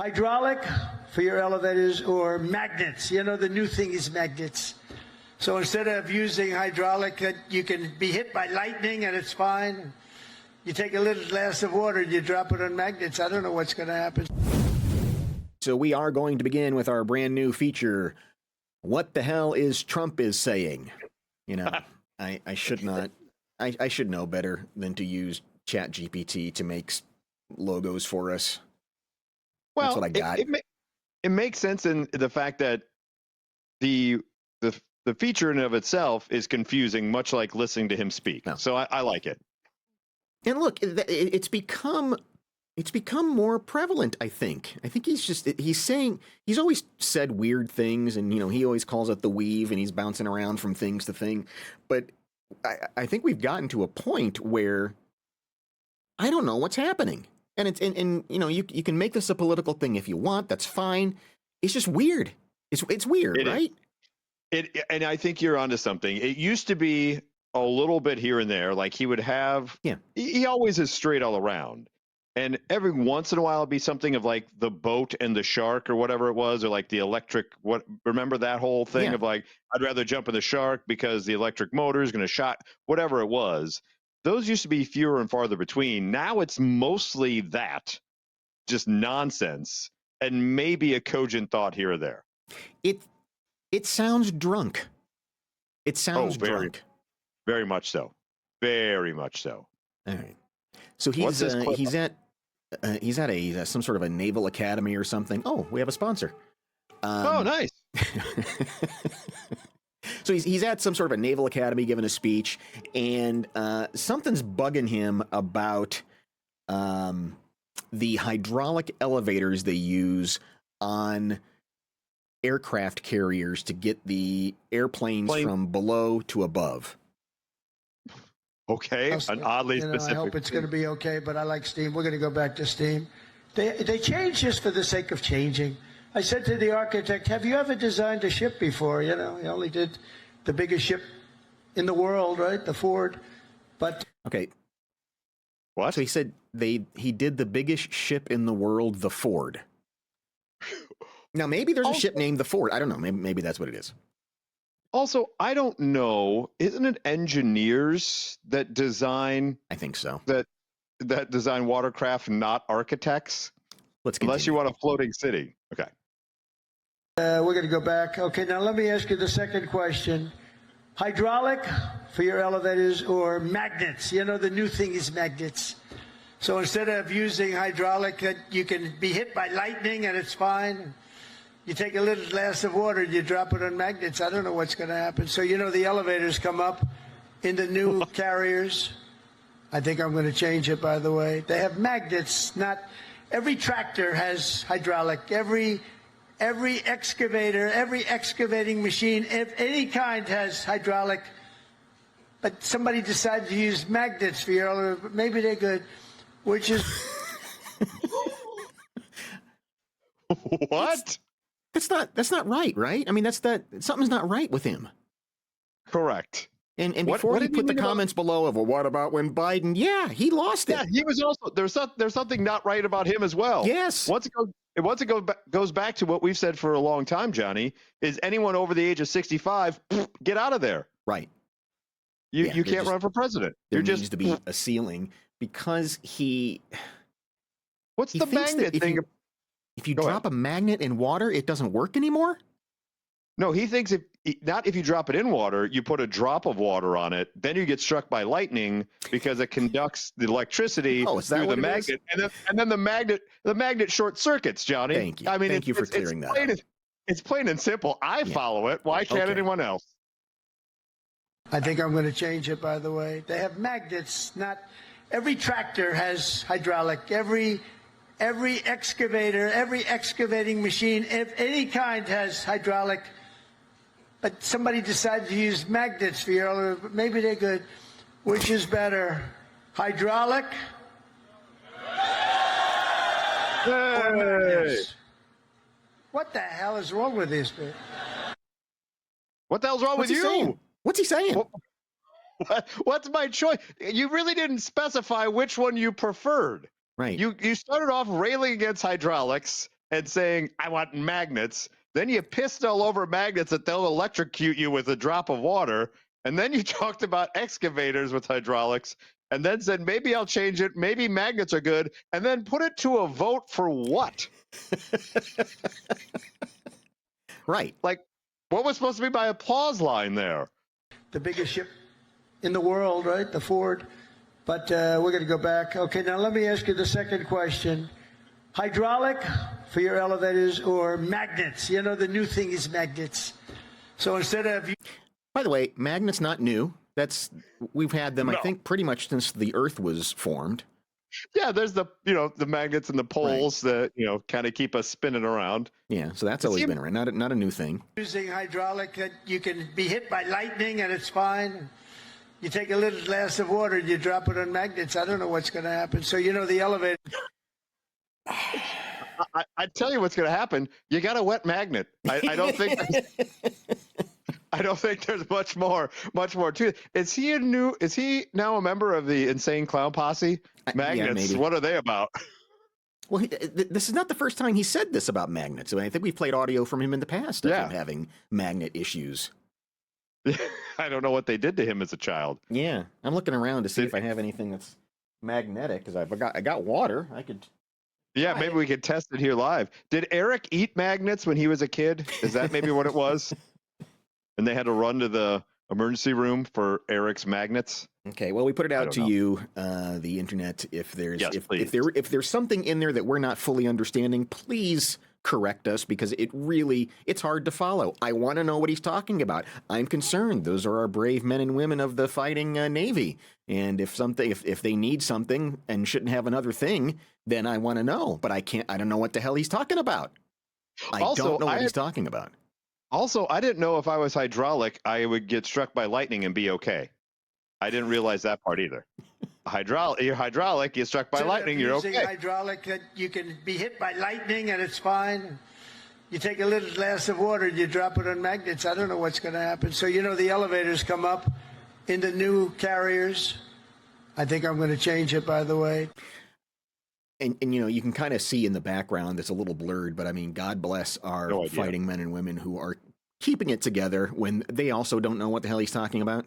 hydraulic for your elevators or magnets. You know, the new thing is magnets. So instead of using hydraulic, you can be hit by lightning and it's fine. You take a little glass of water and you drop it on magnets. I don't know what's going to happen. So we are going to begin with our brand new feature. What the hell is Trump is saying? You know, I should not. I should know better than to use ChatGPT to make logos for us. Well, that's what I got. It makes sense in the fact that the feature in and of itself is confusing, much like listening to him speak. No. So I like it. And look, it's become more prevalent, I think. I think he's always said weird things, and, you know, he always calls it the weave, and he's bouncing around from things to thing. But I think we've gotten to a point where I don't know what's happening. And and you know, you can make this a political thing if you want. That's fine. It's just weird. It's weird, right? And I think you're onto something. It used to be a little bit here and there. Like he would have, he always is straight all around. And every once in a while it'd be something of like the boat and the shark or whatever it was, or like the electric, remember that whole thing of like, I'd rather jump in the shark because the electric motor is going to shot, whatever it was. Those used to be fewer and farther between. Now it's mostly that, just nonsense, and maybe a cogent thought here or there. It sounds drunk. It sounds drunk. Very much so. Very much so. All right. So he's at some sort of a Naval Academy or something. Oh, we have a sponsor. Oh, nice. So he's at some sort of a Naval Academy giving a speech, and something's bugging him about the hydraulic elevators they use on aircraft carriers to get the airplanes from below to above. Okay, an oddly specific. I hope it's going to be okay, but I like steam. We're going to go back to steam. They changed just for the sake of changing. I said to the architect, have you ever designed a ship before? You know, he only did the biggest ship in the world, right? The Ford. But okay. What? So he said he did the biggest ship in the world, the Ford. Now, maybe there's a ship named the Ford. I don't know. Maybe that's what it is. Also, I don't know. Isn't it engineers that design? I think so. That design watercraft, not architects? Let's continue. Unless you want a floating city. Okay. We're going to go back. Okay, now let me ask you the second question. Hydraulic for your elevators or magnets? You know, the new thing is magnets. So instead of using hydraulic, you can be hit by lightning and it's fine. You take a little glass of water and you drop it on magnets. I don't know what's going to happen. So, you know, the elevators come up in the new carriers. I think I'm going to change it, by the way. They have magnets. Not every tractor has hydraulic. Every excavator, every excavating machine of any kind has hydraulic. But somebody decided to use magnets for your elevator. Maybe they're good, which is... What? That's not right, right? I mean, something's not right with him. Correct. And before he put the comments below of, well, what about when Biden? Yeah, he lost it. Yeah, he was also there's something not right about him as well. Yes. Once it goes back to what we've said for a long time, Johnny, is anyone over the age of 65, get out of there. Right. You can't run for president. There needs to be a ceiling because What's the magnet thing? If you drop a magnet in water, it doesn't work anymore? No, he thinks if you drop it in water, you put a drop of water on it, then you get struck by lightning because it conducts the electricity through the magnet, and then the magnet short circuits, Johnny. Thank you. I mean, thank you for clearing that up. It's plain and simple. I follow it. Why can't anyone else? I think I'm going to change it, by the way. They have magnets. Not every tractor has hydraulic. Every excavator, every excavating machine of any kind has hydraulic. But somebody decided to use magnets for your elevator. Maybe they're good. Which is better, hydraulic or magnets? What the hell is wrong with this, man? What the hell's wrong with you? Saying? What's he saying? What's my choice? You really didn't specify which one you preferred. Right. You started off railing against hydraulics, and saying, I want magnets. Then you pissed all over magnets that they'll electrocute you with a drop of water. And then you talked about excavators with hydraulics and then said, maybe I'll change it. Maybe magnets are good. And then put it to a vote for what? Right. Like, what was supposed to be my applause line there? The biggest ship in the world, right? The Ford. But we're going to go back. Okay, now let me ask you the second question. Hydraulic for your elevators or magnets? You know, the new thing is magnets. So instead of... By the way, magnets not new. We've had them, I think, pretty much since the Earth was formed. Yeah, there's the magnets and the poles that, kind of keep us spinning around. Yeah, so that's always been around. Not a new thing. Using hydraulic, that you can be hit by lightning and it's fine. You take a little glass of water and you drop it on magnets. I don't know what's going to happen. So, the elevator... I tell you what's going to happen. You got a wet magnet. I don't think... I don't think there's much more to it. Is he now a member of the Insane Clown Posse? Magnets, what are they about? Well, this is not the first time he said this about magnets. I mean, I think we've played audio from him in the past of him having magnet issues. I don't know what they did to him as a child. Yeah, I'm looking around to see if I have anything that's magnetic, because I got water. I could... Yeah, maybe we could test it here live. Did Eric eat magnets when he was a kid? Is that maybe what it was? And they had to run to the emergency room for Eric's magnets. Okay, well, we put it out to you, the internet. If there's there's something in there that we're not fully understanding, please correct us, because it's hard to follow. I want to know what he's talking about. I'm concerned. Those are our brave men and women of the fighting Navy. And if they need something and shouldn't have another thing, then I want to know. But I don't know what the hell he's talking about. I don't know what he's talking about. Also, I didn't know if I was hydraulic, I would get struck by lightning and be okay. I didn't realize that part either. You're hydraulic, you get struck by lightning, you're okay. Using hydraulic, that you can be hit by lightning and it's fine. You take a little glass of water and you drop it on magnets. I don't know what's going to happen. So, the elevators come up in the new carriers. I think I'm going to change it, by the way. And you can kind of see in the background, it's a little blurred, but I mean, God bless our fighting men and women who are keeping it together when they also don't know what the hell he's talking about.